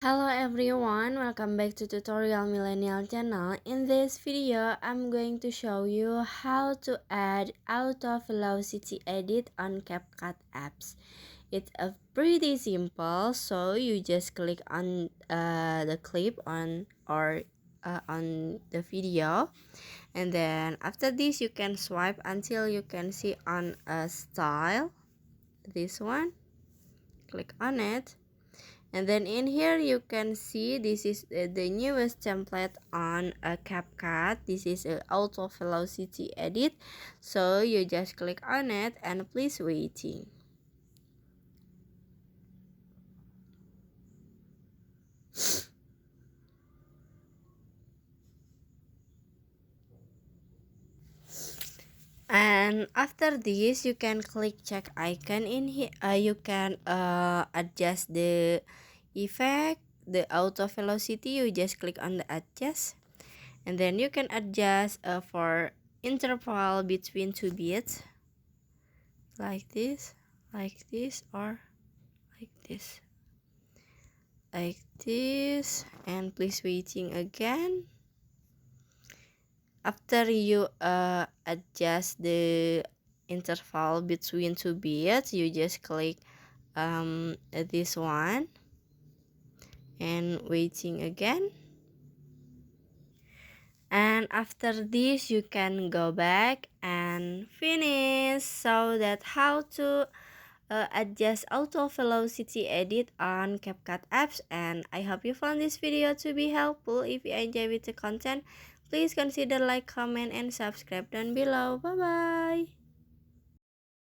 Hello everyone, welcome back to Tutorial Millennial channel. In this video, I'm going to show you how to add auto velocity edit on CapCut apps. It's a pretty simple, so you just click on the clip on the video, and then after this you can swipe until you can see on a style. This one, click on it. And then in here you can see this is the newest template on a CapCut. This is a auto velocity edit. So you just click on it and please waiting. And after this you can click check icon in here. You can adjust the effect, the auto velocity. You just click on the adjust. And then you can adjust for interval between two beats, like this, or like this, and please waiting again. After you adjust the interval between two beats, you just click this one and waiting again. And after this you can go back and finish. So that's how to adjust auto velocity edit on CapCut apps. And I hope you found this video to be helpful. If you enjoy with the content, please consider like, comment, and subscribe down below. Bye bye.